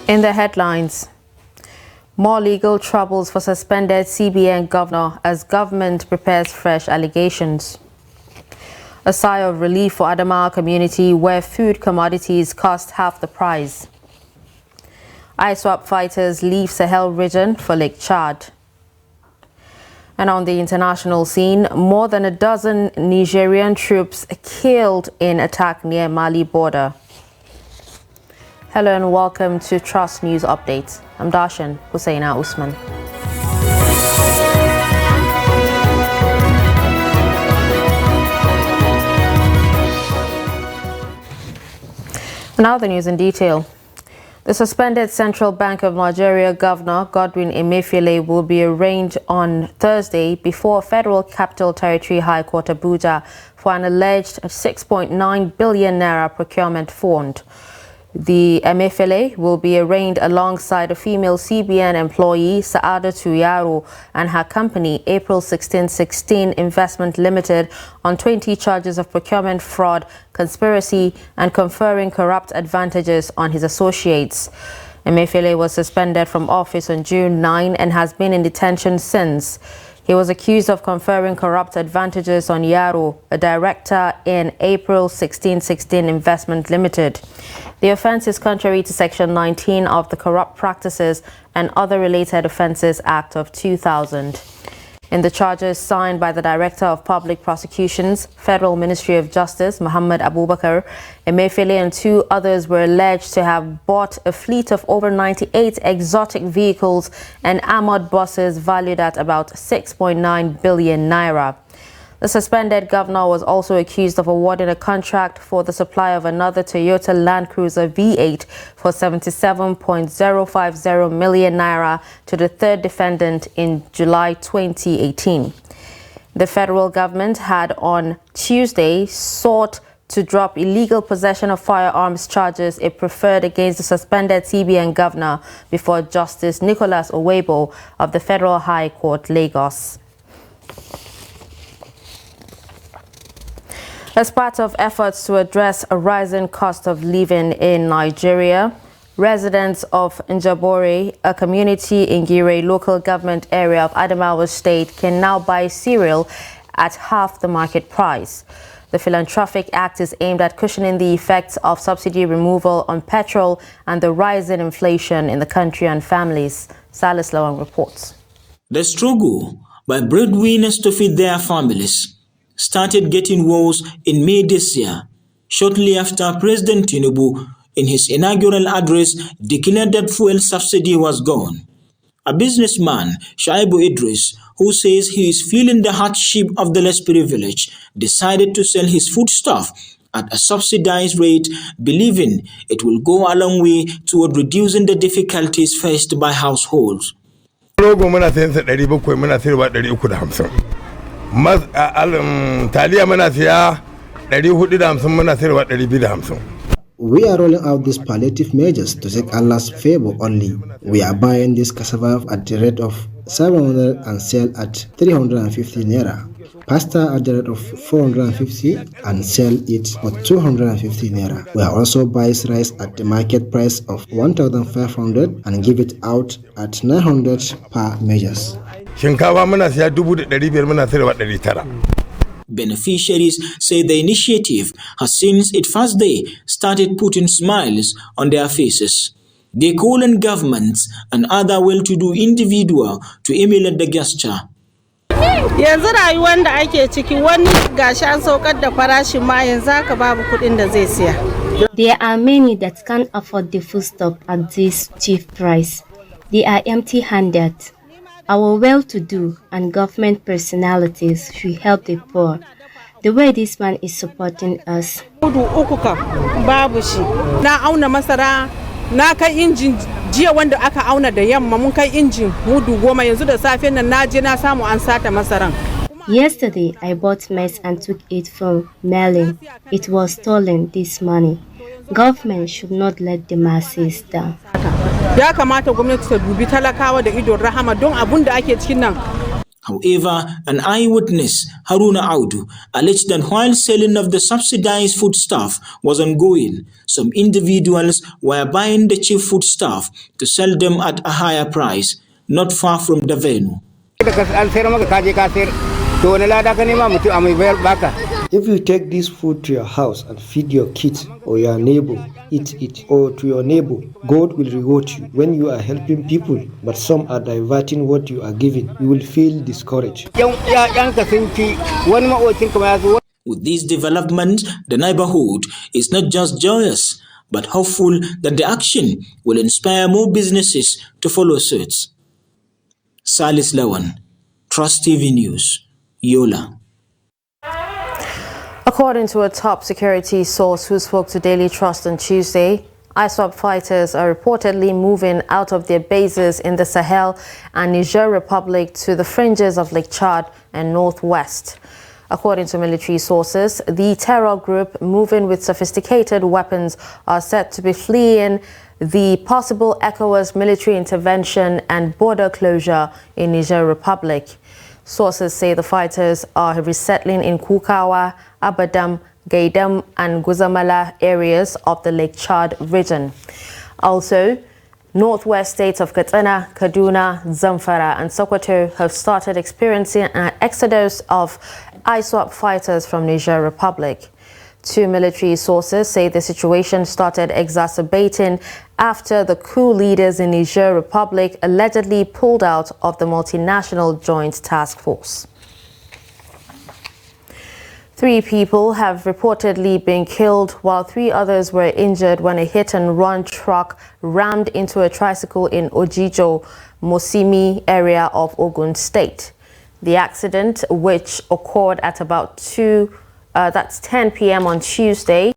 In the headlines, more legal troubles for suspended CBN governor as government prepares fresh allegations. A sigh of relief for Adamawa community where food commodities cost half the price. ISWAP fighters leave Sahel region for Lake Chad. And on the international scene, more than a dozen Nigerian troops killed in attack near Mali border. Hello and welcome to Trust News Update. I'm Darshan Hussaina Usman. Now the news in detail. The suspended Central Bank of Nigeria Governor Godwin Emefiele will be arraigned on Thursday before Federal Capital Territory High Court Abuja for an alleged 6.9 billion naira procurement fund. The Emefiele will be arraigned alongside a female CBN employee, Saadatu Yaro, and her company, April 1616 Investment Limited, on 20 charges of procurement fraud, conspiracy, and conferring corrupt advantages on his associates. Emefiele was suspended from office on June 9 and has been in detention since. He was accused of conferring corrupt advantages on Yaro, a director in April 1616 Investment Limited. The offence is contrary to Section 19 of the Corrupt Practices and Other Related Offences Act of 2000. In the charges signed by the Director of Public Prosecutions, Federal Ministry of Justice, Muhammad Abubakar, Emefiele and two others were alleged to have bought a fleet of over 98 exotic vehicles and armored buses valued at about 6.9 billion naira. The suspended governor was also accused of awarding a contract for the supply of another Toyota Land Cruiser V8 for 77.050 million naira to the third defendant in July 2018. The federal government had on Tuesday sought to drop illegal possession of firearms charges it preferred against the suspended CBN governor before Justice Nicholas Owebo of the Federal High Court, Lagos. As part of efforts to address a rising cost of living in Nigeria, residents of Njabore, a community in Gire local government area of Adamawa State, can now buy cereal at half the market price. The Philanthropic Act is aimed at cushioning the effects of subsidy removal on petrol and the rise in inflation in the country on families. Salis Lawan reports. The struggle by breadwinners to feed their families started getting worse in May this year, shortly after President Tinubu, in his inaugural address, declared that fuel subsidy was gone. A businessman, Shaibu Idris, who says he is feeling the hardship of the less privileged, decided to sell his foodstuff at a subsidized rate, believing it will go a long way toward reducing the difficulties faced by households. Taliya muna siya 450 muna sayarwa 250. We are rolling out these palliative measures to seek Allah's favor only. We are buying this cassava at the rate of 700 and sell at 350 naira. Pasta at the rate of 450 and sell it for 250 naira. We are also buying rice at the market price of 1,500 and give it out at 900 per measures. Shinkafa muna siya 500 muna sayarwa 900. Beneficiaries say the initiative has since its first day started putting smiles on their faces. They call on governments and other well-to-do individuals to emulate the gesture. Yanzu rayuwar da ake ciki wani gashi an saukar da farashin ma yanzu haka babu kuɗin da zai siya. There are many that can't afford the foodstuff at this cheap price. They are empty-handed. Our well-to-do and government personalities should help the poor, the way this man is supporting us. Mudu uku kam babu shi. Na auna masara, na kai injin jiya wanda aka auna da yamma mun kai injin mudu 10 yanzu da safen nan naje na samu an sata masaran. Yesterday I bought maize and took it from Merlin. It was stolen this morning. Government should not let the masses down. Ya kamata gwamnati ta dubi talakawa da idon rahama don abun da ake cikin nan. However, an eyewitness, Haruna Audu, alleged that while selling of the subsidized foodstuff was ongoing, some individuals were buying the cheap foodstuff to sell them at a higher price, not far from the venue. If you take this food to your house and feed your kids or your neighbor, eat it, or to your neighbor, God will reward you when you are helping people, but some are diverting what you are giving. You will feel discouraged. With these developments, the neighborhood is not just joyous, but hopeful that the action will inspire more businesses to follow suit. Salis Lawan, Trust TV News, Yola. According to a top security source who spoke to Daily Trust on Tuesday, ISWAP fighters are reportedly moving out of their bases in the Sahel and Niger Republic to the fringes of Lake Chad and Northwest. According to military sources, the terror group moving with sophisticated weapons are said to be fleeing the possible ECOWAS military intervention and border closure in Niger Republic. Sources say the fighters are resettling in Kukawa, Abadam, Gaidam and Guzamala areas of the Lake Chad region. Also, northwest states of Katsina, Kaduna, Zamfara and Sokoto have started experiencing an exodus of ISWAP fighters from Niger Republic. Two military sources say the situation started exacerbating after the coup leaders in Niger Republic allegedly pulled out of the multinational joint task force. 3 people have reportedly been killed while 3 others were injured when a hit-and-run truck rammed into a tricycle in Ojijo, Mosimi area of Ogun State. The accident, which occurred at about 10 p.m. on Tuesday,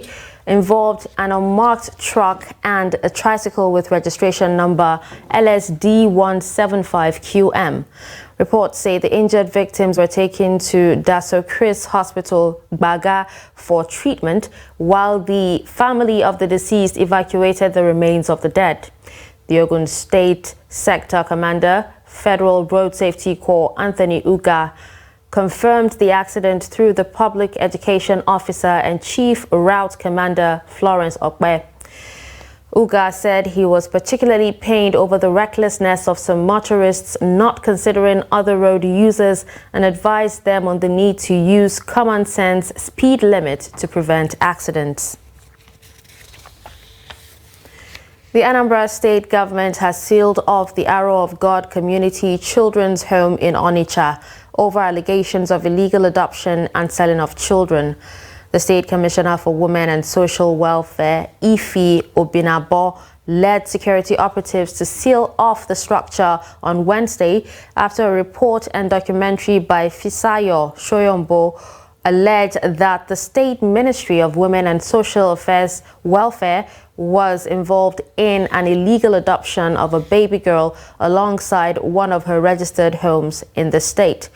involved an unmarked truck and a tricycle with registration number LSD175QM. Reports say the injured victims were taken to Daso Chris Hospital, Baga, for treatment, while the family of the deceased evacuated the remains of the dead. The Ogun State Sector Commander, Federal Road Safety Corps, Anthony Uga, confirmed the accident through the Public Education Officer and Chief Route Commander, Florence Okbe. Uga said he was particularly pained over the recklessness of some motorists not considering other road users and advised them on the need to use common sense speed limit to prevent accidents. The Anambra State government has sealed off the Arrow of God Community Children's Home in Onitsha over allegations of illegal adoption and selling of children. The State Commissioner for Women and Social Welfare, Ifi Obinabo, led security operatives to seal off the structure on Wednesday after a report and documentary by Fisayo Shoyombo alleged that the State Ministry of Women and Social Affairs Welfare was involved in an illegal adoption of a baby girl alongside one of her registered homes in the state.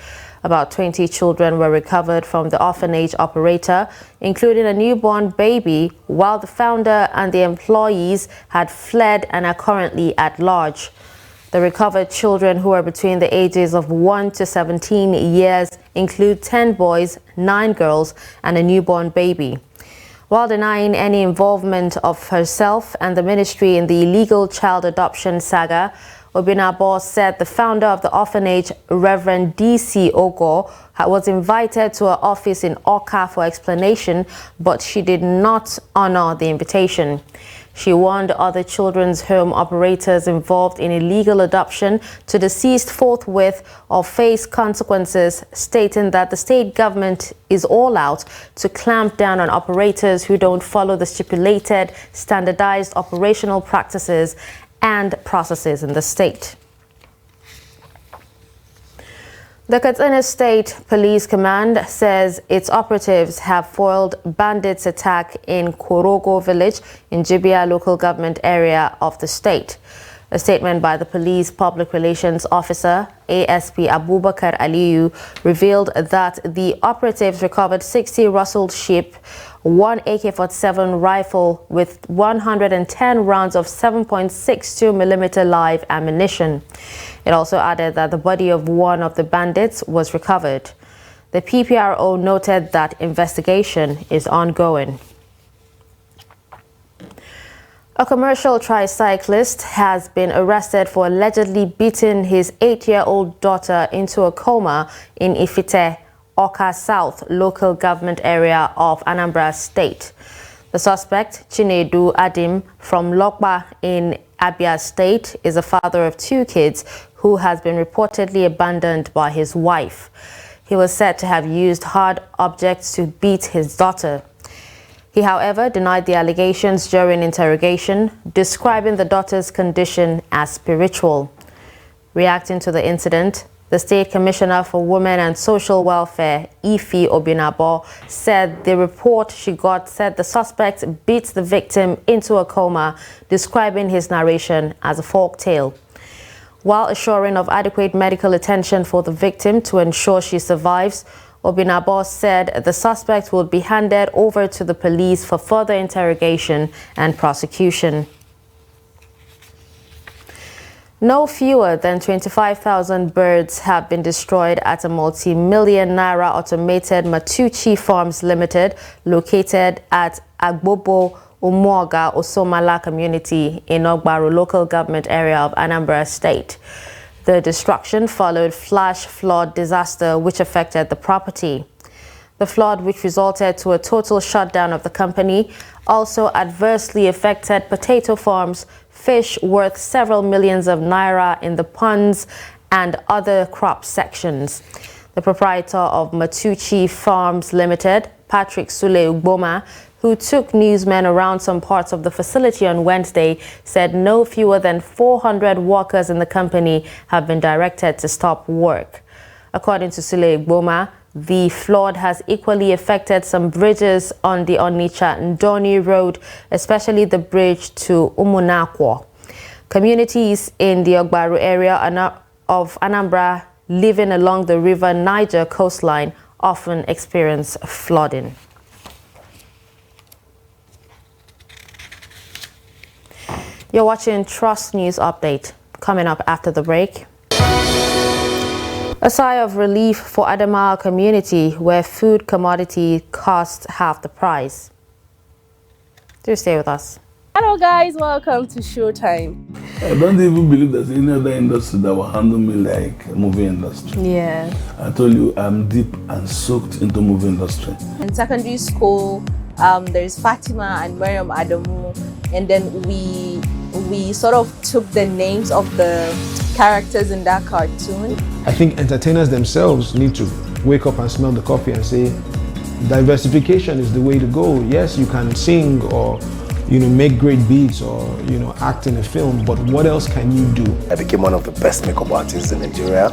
About 20 children were recovered from the orphanage operator, including a newborn baby, while the founder and the employees had fled and are currently at large. The recovered children, who are between the ages of 1 to 17 years, include 10 boys, 9 girls, and a newborn baby. While denying any involvement of herself and the ministry in the illegal child adoption saga, Obinabo said the founder of the orphanage, Reverend D.C. Ogo, was invited to her office in Oka for explanation, but she did not honor the invitation. She warned other children's home operators involved in illegal adoption to desist forthwith or face consequences, stating that the state government is all out to clamp down on operators who don't follow the stipulated standardized operational practices and processes in the state. The Katsina State Police Command says its operatives have foiled bandits' attack in Korogo village in Jibia local government area of the state. A statement by the police public relations officer, ASP Abubakar Aliyu, revealed that the operatives recovered 60 rustled sheep, one AK-47 rifle with 110 rounds of 7.62mm live ammunition. It also added that the body of one of the bandits was recovered. The PPRO noted that investigation is ongoing. A commercial tricyclist has been arrested for allegedly beating his 8-year-old daughter into a coma in Ifite, Oka South local government area of Anambra State. The suspect, Chinedu Adim, from Lokba in Abia State, is a father of 2 kids who has been reportedly abandoned by his wife. He was said to have used hard objects to beat his daughter. He, however, denied the allegations during interrogation, describing the daughter's condition as spiritual. Reacting to the incident, the State Commissioner for Women and Social Welfare, Ifi Obinabo, said the report she got said the suspect beat the victim into a coma, describing his narration as a folk tale. While assuring of adequate medical attention for the victim to ensure she survives, Obinabo said the suspect will be handed over to the police for further interrogation and prosecution. No fewer than 25,000 birds have been destroyed at a multi-million naira automated Matuchi Farms Limited located at Agbobo Umuoga Osomala community in Ogbaru local government area of Anambra State. The destruction followed flash flood disaster which affected the property. The flood, which resulted to a total shutdown of the company, also adversely affected potato farms, fish worth several millions of naira in the ponds, and other crop sections. The proprietor of Matuchi Farms Limited, Patrick Sule Ugboma, who took newsmen around some parts of the facility on Wednesday, said no fewer than 400 workers in the company have been directed to stop work. According to Sule Ugboma, the flood has equally affected some bridges on the Onitsha-Ndoni Road, especially the bridge to Umunakwo. Communities in the Ogbaru area of Anambra living along the River Niger coastline often experience flooding. You're watching Trust News Update. Coming up after the break. A sigh of relief for Adamawa community where food commodity costs half the price. Do stay with us. Hello guys, welcome to Showtime. I don't even believe there's any other industry that will handle me like movie industry. Yeah. I told you I'm deep and soaked into movie industry. In secondary school, there's Fatima and Mariam Adamu, and then we sort of took the names of the characters in that cartoon. I think entertainers themselves need to wake up and smell the coffee and say, diversification is the way to go. Yes, you can sing or make great beats or act in a film, but what else can you do? I became one of the best makeup artists in Nigeria.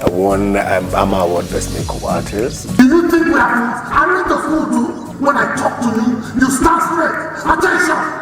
I won AMA Award Best Makeup Artist. Do you think we are I read the food when I talk to you, you start straight. Attention!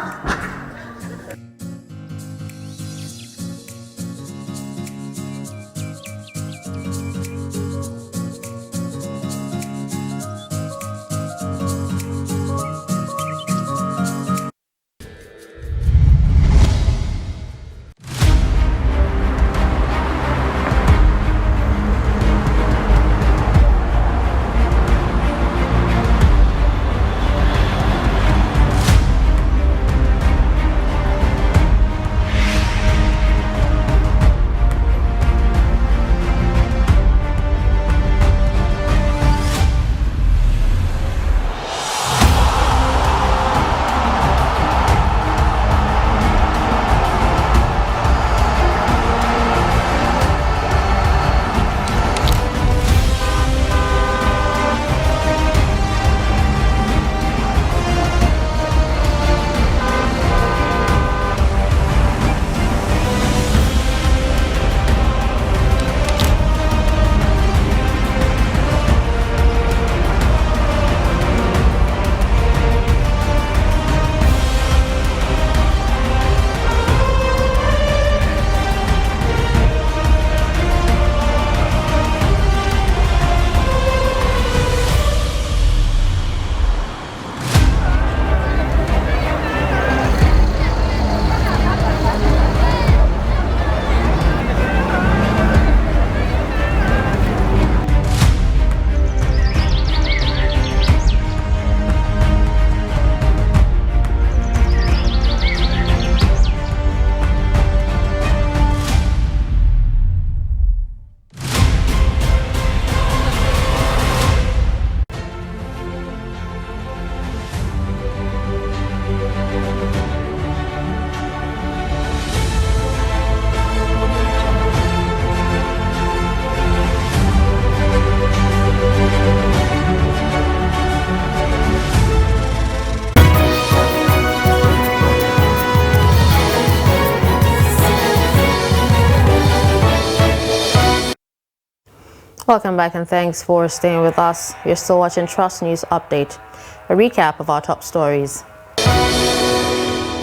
Welcome back and thanks for staying with us. You're still watching Trust News Update, a recap of our top stories.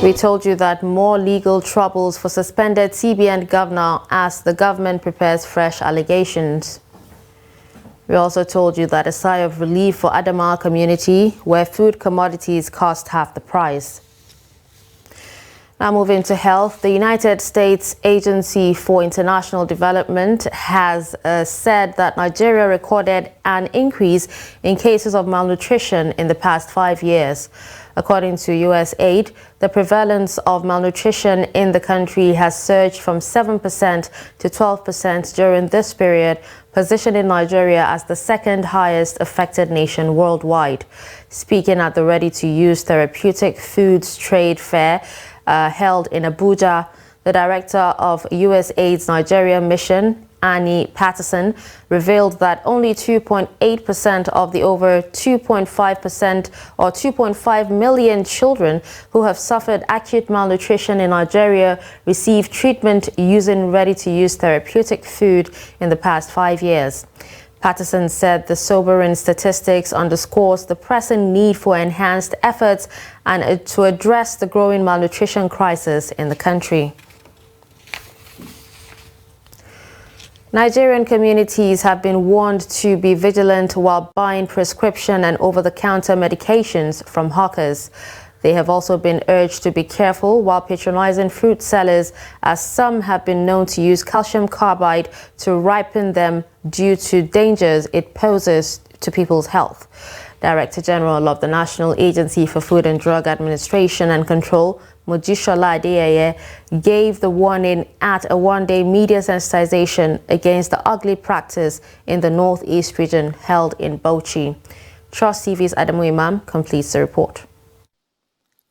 We told you that more legal troubles for suspended CBN governor as the government prepares fresh allegations. We also told you that a sigh of relief for Adamawa community where food commodities cost half the price. Now moving to health, the United States Agency for International Development has said that Nigeria recorded an increase in cases of malnutrition in the past 5 years. According to USAID, the prevalence of malnutrition in the country has surged from 7% to 12% during this period, positioning Nigeria as the second highest affected nation worldwide. Speaking at the Ready-to-Use Therapeutic Foods Trade Fair, held in Abuja, the director of USAID's Nigeria mission, Annie Patterson, revealed that only 2.8% of the over 2.5% or 2.5 million children who have suffered acute malnutrition in Nigeria received treatment using ready-to-use therapeutic food in the past 5 years. Patterson said the sobering statistics underscores the pressing need for enhanced efforts and to address the growing malnutrition crisis in the country. Nigerian communities have been warned to be vigilant while buying prescription and over-the-counter medications from hawkers. They have also been urged to be careful while patronizing fruit sellers, as some have been known to use calcium carbide to ripen them due to dangers it poses to people's health. Director General of the National Agency for Food and Drug Administration and Control, Mojisola Adeyeye, gave the warning at a one-day media sensitization against the ugly practice in the Northeast region held in Bauchi. Trust TV's Adamu Imam completes the report.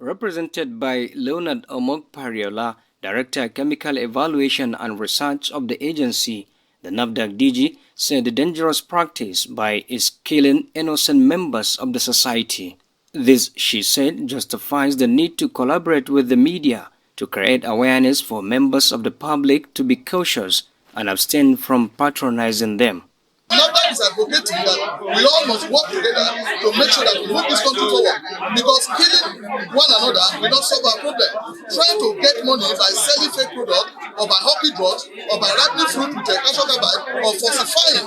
Represented by Leonard Omog-Pariola, Director Chemical Evaluation and Research of the agency, the NAFDAC DG said the dangerous practice by is killing innocent members of the society. This, she said, justifies the need to collaborate with the media to create awareness for members of the public to be cautious and abstain from patronizing them. NAFDAC is advocating that we all must work together to make sure that we move this country forward, because killing one another will not solve our problem. Trying to get money by selling fake products or by hawking drugs or by ripening fruit with a calcium carbide or falsifying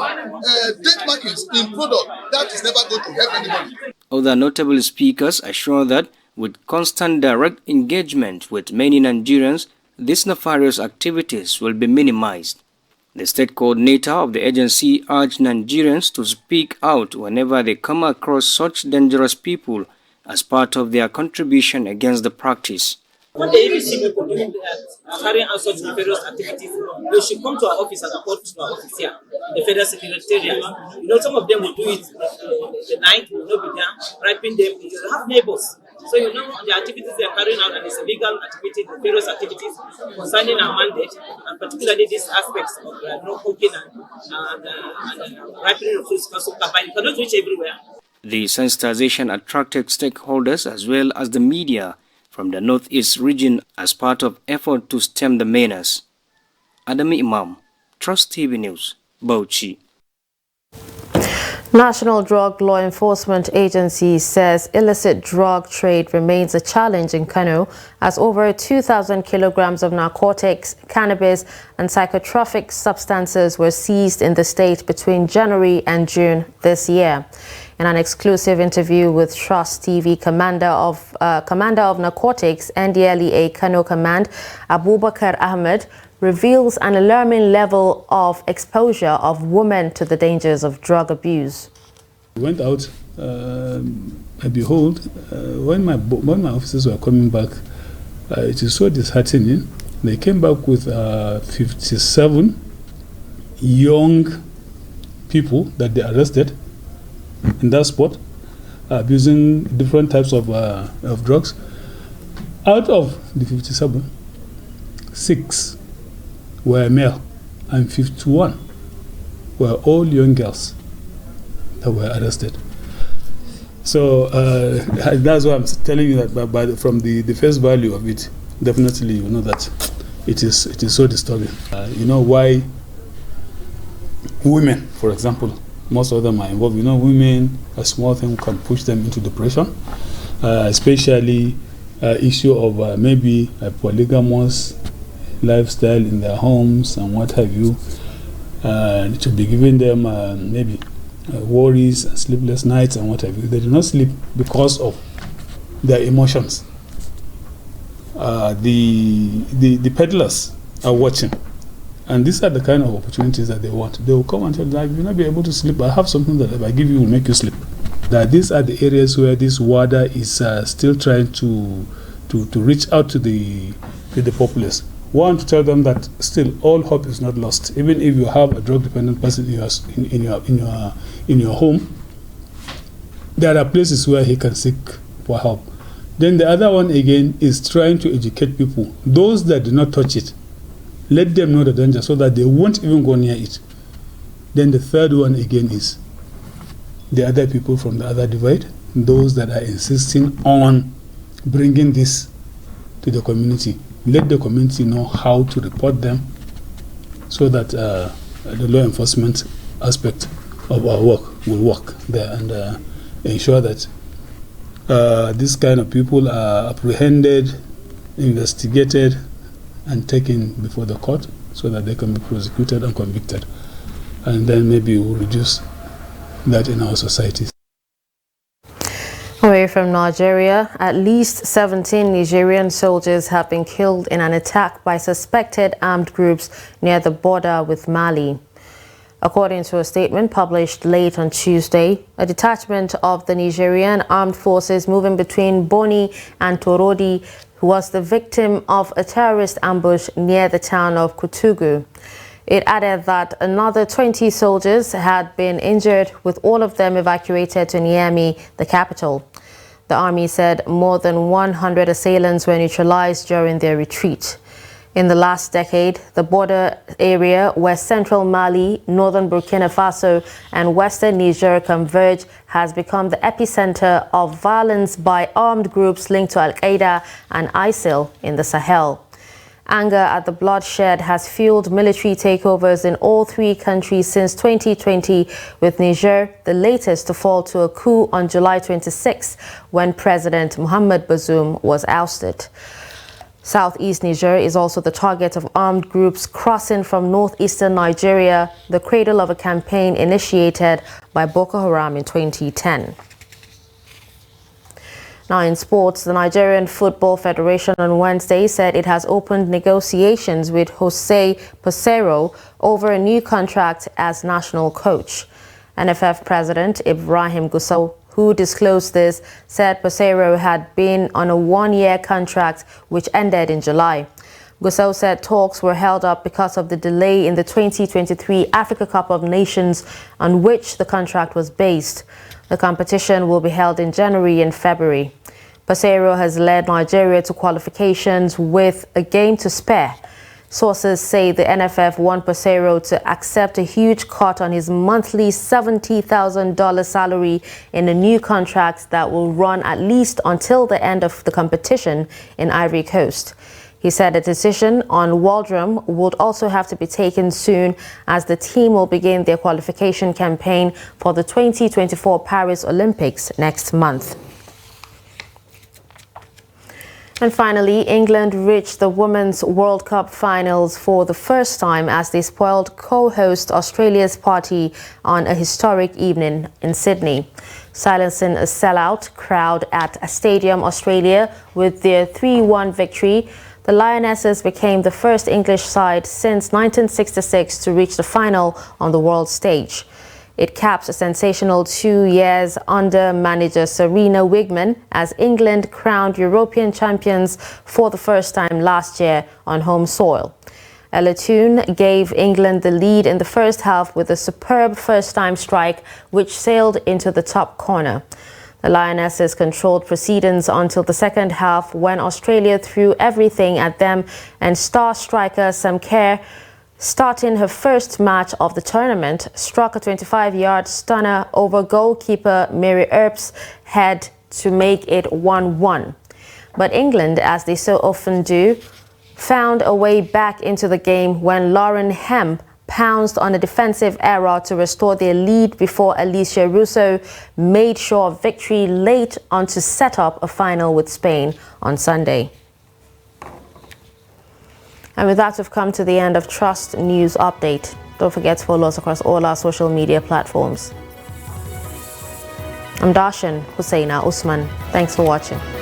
date markings in product, that is never going to help anybody. Other notable speakers assure that with constant direct engagement with many Nigerians, these nefarious activities will be minimized. The state coordinator of the agency urged Nigerians to speak out whenever they come across such dangerous people as part of their contribution against the practice. When the ABC people carrying out such nefarious activities, they should come to our office and report to our office here, the Federal Secretariat. You know, some of them will do it the night, will not be there, ripening them. You have neighbors. So you know the activities they are carrying out, and it's illegal activities, nefarious activities concerning our mandate, and particularly these aspects of cooking and ripening of fruits. You cannot reach everywhere. The sensitization attracted stakeholders as well as the media from the Northeast region as part of effort to stem the menace. Adami Imam, Trust TV News, Bauchi. National Drug Law Enforcement Agency says illicit drug trade remains a challenge in Kano as over 2,000 kilograms of narcotics, cannabis and psychotropic substances were seized in the state between January and June this year. In an exclusive interview with Trust TV, Commander of Narcotics, NDLEA Kano Command, Abubakar Ahmed, reveals an alarming level of exposure of women to the dangers of drug abuse. We went out, and behold, when my officers were coming back, it is so disheartening. They came back with 57 young people that they arrested in that spot, abusing different types of drugs. Out of the 57, 6 were male and 51 were all young girls that were arrested. So that's why I'm telling you that from the face value of it, definitely you know that it is so disturbing. You know why women, for example. Most of them are involved. Women, a small thing can push them into depression, especially issue of maybe a polygamous lifestyle in their homes and what have you, to be giving them maybe worries and sleepless nights and what have you. They do not sleep because of their emotions. The peddlers are watching, and these are the kind of opportunities that they want. They will come and tell you, you'll not be able to sleep. I have something that if I give you will make you sleep. That these are the areas where this WADA is still trying to reach out to the populace. One, to tell them that still all hope is not lost. Even if you have a drug-dependent person in your home, there are places where he can seek for help. Then the other one again is trying to educate people. Those that do not touch it, let them know the danger so that they won't even go near it. Then the third one again is the other people from the other divide, those that are insisting on bringing this to the community. Let the community know how to report them so that the law enforcement aspect of our work will work there and ensure that these kind of people are apprehended, investigated, and taken before the court so that they can be prosecuted and convicted. And then maybe we'll reduce that in our societies. Away from Nigeria, at least 17 Nigerian soldiers have been killed in an attack by suspected armed groups near the border with Mali. According to a statement published late on Tuesday, a detachment of the Nigerian armed forces moving between Boni and Torodi was the victim of a terrorist ambush near the town of Kutugu. It added that another 20 soldiers had been injured, with all of them evacuated to Niamey, the capital. The army said more than 100 assailants were neutralized during their retreat. In the last decade, the border area where central Mali, northern Burkina Faso, and western Niger converge has become the epicenter of violence by armed groups linked to Al-Qaeda and ISIL in the Sahel. Anger at the bloodshed has fueled military takeovers in all three countries since 2020, with Niger the latest to fall to a coup on July 26, when President Mohamed Bazoum was ousted. Southeast Niger is also the target of armed groups crossing from northeastern Nigeria, the cradle of a campaign initiated by Boko Haram in 2010. Now in sports, the Nigerian Football Federation on Wednesday said it has opened negotiations with Jose Peseiro over a new contract as national coach. NFF President Ibrahim Gusau, who disclosed this, said Peseiro had been on a one-year contract which ended in July. Gusau said talks were held up because of the delay in the 2023 Africa Cup of Nations on which the contract was based. The competition will be held in January and February. Peseiro has led Nigeria to qualifications with a game to spare. Sources say the NFF want Peseiro to accept a huge cut on his monthly $70,000 salary in a new contract that will run at least until the end of the competition in Ivory Coast. He said a decision on Waldrum would also have to be taken soon, as the team will begin their qualification campaign for the 2024 Paris Olympics next month. And finally, England reached the Women's World Cup finals for the first time as they spoiled co-host Australia's party on a historic evening in Sydney. Silencing a sellout crowd at Stadium Australia with their 3-1 victory, the Lionesses became the first English side since 1966 to reach the final on the world stage. It caps a sensational 2 years under manager Sarina Wiegman as England crowned European champions for the first time last year on home soil. Ella Toone gave England the lead in the first half with a superb first-time strike which sailed into the top corner. The Lionesses controlled proceedings until the second half, when Australia threw everything at them and star striker Sam Kerr, starting her first match of the tournament, struck a 25-yard stunner over goalkeeper Mary Earp's head to make it 1-1. But England, as they so often do, found a way back into the game when Lauren Hemp pounced on a defensive error to restore their lead before Alicia Russo made sure of victory late on to set up a final with Spain on Sunday. And with that, we've come to the end of Trust News Update. Don't forget to follow us across all our social media platforms. I'm Darshan Husseina Usman. Thanks for watching.